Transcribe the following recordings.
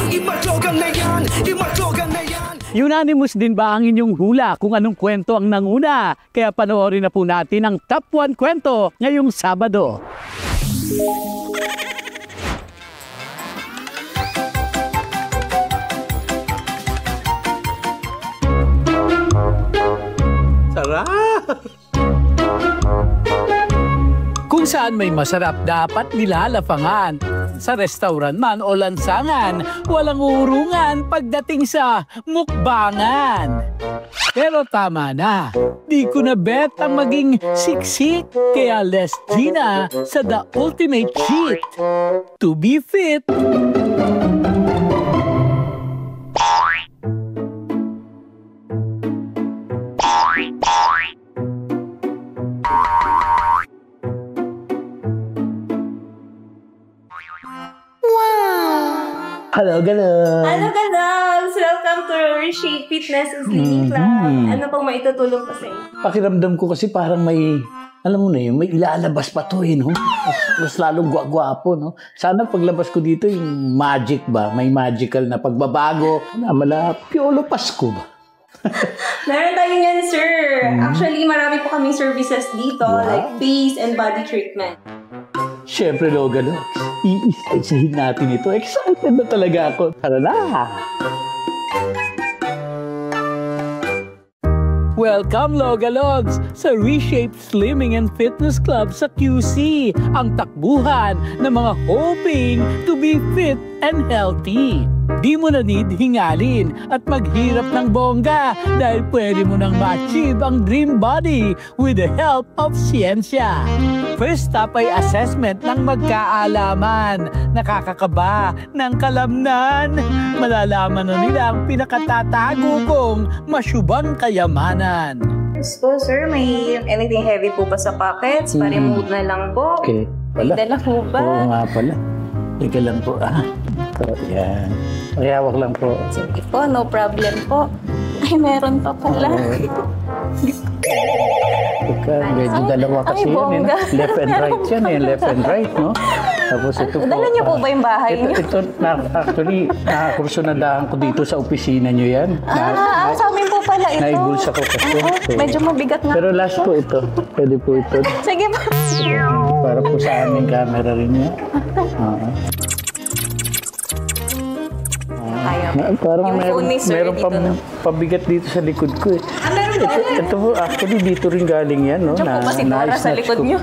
Imatlogan na yan, imatlogan na yan. Unanimous din ba ang inyong hula kung anong kwento ang nanguna? Kaya panoorin na po natin ang top 1 kwento ngayong Sabado. Sarap! Kung saan may masarap, dapat nilalafangan. Sa restaurant man o lansangan, walang urungan pagdating sa mukbangan. Pero tama na, di ko na bet ang maging siksik, kaya less Gina sa The Ultimate Cheat. To be fit. Hello, galong! Hello, galogs! Welcome to Reshape Fitness and Slimming Club. Ano pong maitutulong ko sa inyo? Pakiramdam ko kasi parang may, alam mo na yun, may ilalabas pa to eh, no? Mas lalong gwapo, no? Sana paglabas ko dito yung magic ba? May magical na pagbabago. Mala, Piolo Pasko ba? Meron tayo yan, sir. Actually, marami po kaming services dito, like face and body treatment. Siyempre, Logalo, iisa-isahin natin ito. Excited na talaga ako. Tara na! Welcome, Logalogs, sa Reshape Slimming and Fitness Club sa QC, ang takbuhan ng mga hoping to be fit and healthy. Di mo na need hingalin at maghirap ng bongga dahil pwede mo nang ma-achieve ang dream body with the help of siyensya. First stop ay assessment ng magkaalaman. Nakakakaba ng kalamnan. Malalaman na nila ang pinakatatago kong masyubang kayamanan. Yes po, sir. May anything heavy po pa sa pockets? Pa-remove na lang po. Okay. Pala. May dala po ba? Oo nga pala. Ika lang po. So, yan. Hawak lang po. Sige po, no problem po. Ay, meron pa pala. Teka, medyo dalawa kasi yan. Left and right yan eh. Left and right, no? Tapos ito po. Dala niyo po ba yung bahay niyo? Ito, actually, nakakursunadahan ko dito sa opisina niyo yan. Sa amin po pala ito. Naibulsa ko kasi. Medyo mabigat na. Pero last po ito. Pwede po ito. Sige po. Para po sa aming camera rin yan. Parang meron pabigat dito sa likod ko eh. Ito po, actually dito rin galing yan, no? Diyan po ba si Dora sa likod niyo?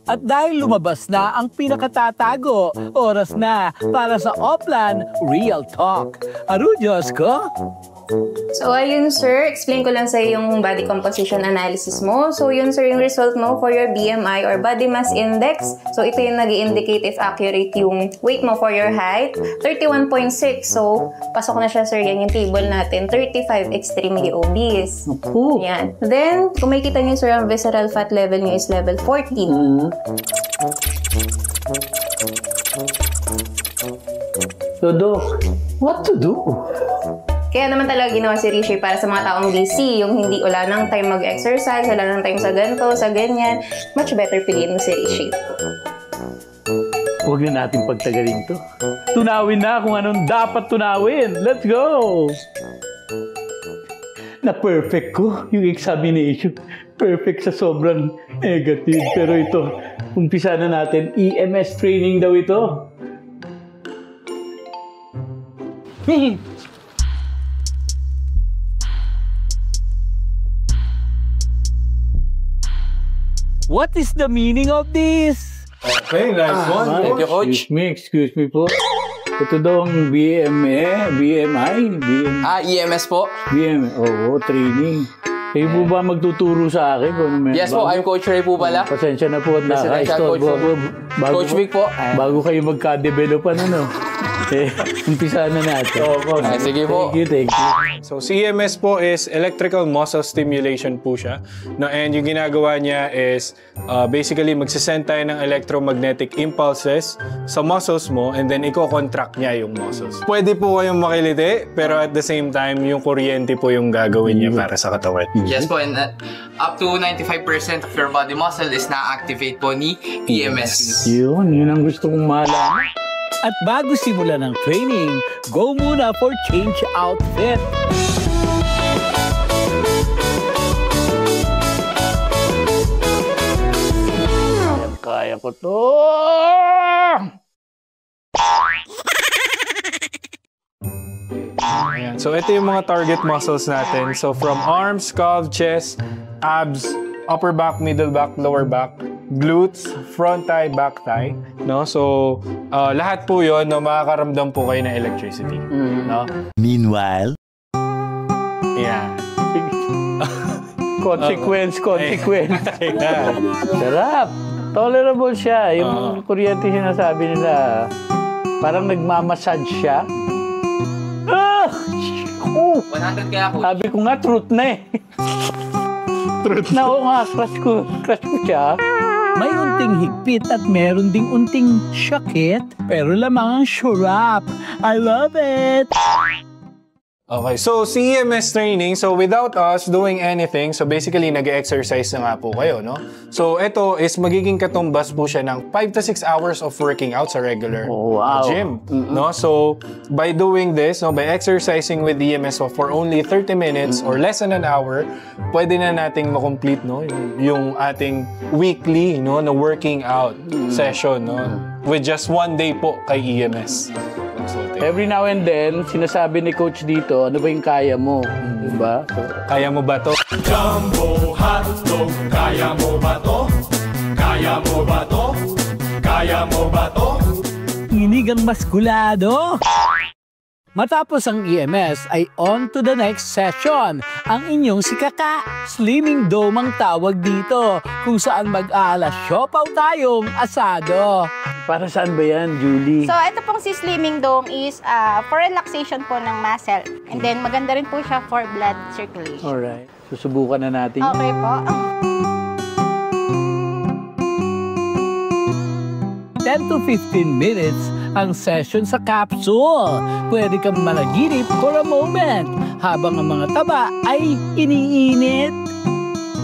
At dahil lumabas na ang pinakatatago, oras na para sa Oplan Real Talk. Diyos ko! So, ayun sir, explain ko lang sa yung body composition analysis mo. So, yun sir, yung result mo for your BMI or body mass index. So, ito yung nag-indicate if accurate yung weight mo for your height. 31.6. So, pasok na siya sir, yan yung table natin. 35 extremely obese. Yan. Then, kung makikita niyo sir, ang visceral fat level niyo is level 14. So, Doc, what to do? Kaya naman talaga ginawa si Reshape para sa mga taong busy, yung hindi wala nang time mag-exercise, wala nang time sa ganito, sa ganyan. Much better piliin mo si Reshape. Huwag na natin pagtagalin to. Tunawin na kung anong dapat tunawin. Let's go! Na-perfect ko yung examination. Perfect sa sobrang negative. Pero ito, umpisa na natin. EMS training daw ito. What is the meaning of this? Okay, nice one. Thank you, Coach. Excuse me po. Ito daw ang BMI? EMS po. Oo, training. Kayo po ba magtuturo sa akin? Yes po, I'm Coach Ray po pala. Pasensya na po at Coach Coach Vic po. Bago kayo magka-developan, umpisa na natin. Sige po. Thank you. So, CMS po is electrical muscle stimulation po siya. No, and yung ginagawa niya is basically magsasend tayo ng electromagnetic impulses sa muscles mo and then i-contract niya yung muscles. Pwede po kayong makiliti, pero at the same time, yung kuryente po yung gagawin niya para sa katawan. Yes po, and up to 95% of your body muscle is na-activate po ni EMS. Yun ang gusto kong malaman. At bago simulan ng training, go muna for change outfit. Kaya ko to! Ayan. So, ito yung mga target muscles natin. So, from arms, calf, chest, abs, upper back, middle back, lower back, glutes, front thigh, back thigh. No? So, lahat po yun, no, makakaramdam po kayo ng electricity. No? Meanwhile, Ayan. Consequence. Ayan. Sarap. Tolerable siya. Yung kuryente sinasabi nila, parang nagmamassage siya. Ah! 100 kaya po. Sabi ko nga, truth na eh. Truth na. Oo nga, crush ko siya. May unting higpit at meron ding unting syakit, pero lamang ang syurap. I love it! Okay, so CEMS training, so without us doing anything, so basically nag-exercise na nga po kayo, no? So ito is magiging katumbas po siya ng 5 to 6 hours of working out sa regular gym, no? So by doing this, no, by exercising with EMS for only 30 minutes or less than an hour, pwede na nating makomplete, no, yung ating weekly, no, na working out session, no, with just 1 day po kay EMS. Every now and then, sinasabi ni Coach dito, ano ba yung kaya mo? Diba? So, Kaya mo ba to? Jumbo hotdog, kaya mo ba to? Kaya mo ba to? Kaya mo ba to? inigang maskulado! Matapos ang EMS ay on to the next session. Ang inyong si Kaka, Slimming Dome ang tawag dito, kung saan mag-aala siopaw tayong asado. Para saan ba yan, Julie? So, ito pong si Slimming Dome is for relaxation po ng muscle. And then, maganda rin po siya for blood circulation. Alright. Susubukan na natin. Okay po. 10 to 15 minutes ang session sa capsule. Pwede kang managinip for a moment habang ang mga taba ay iniinit.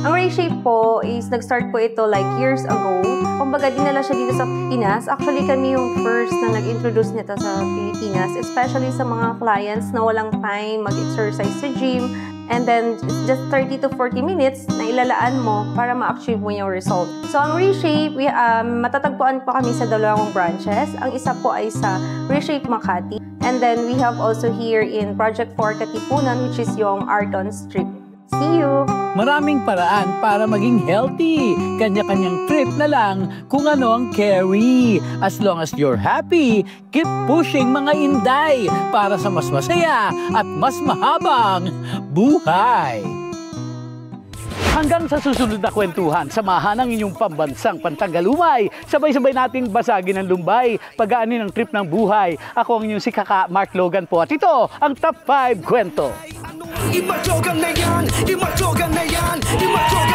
Ang Reshape po is nag-start po ito like years ago. Kumbaga, dinala siya dito sa Pilipinas. Actually, kami yung first na nag-introduce nito sa Pilipinas, especially sa mga clients na walang time mag-exercise sa gym. And then, just 30 to 40 minutes na ilalaan mo para ma-achieve mo yung result. So, ang Reshape, matatagpuan po kami sa dalawang branches. Ang isa po ay sa Reshape Makati. And then, we have also here in Project 4 Katipunan, which is yung Ardon Strip. See you! Maraming paraan para maging healthy. Kanya-kanyang trip na lang kung ano ang carry. As long as you're happy, keep pushing mga inday para sa mas masaya at mas mahabang buhay. Hanggang sa susunod na kwentuhan, samahan ang inyong pambansang pantanggalumay. Sabay-sabay nating basagin ang lumbay, pagaanin ang trip ng buhay. Ako ang inyong si Kaka Mark Logan po at ito ang Top 5 Kwento. Imatyogan na yan, imatyogan na yan, imatyogan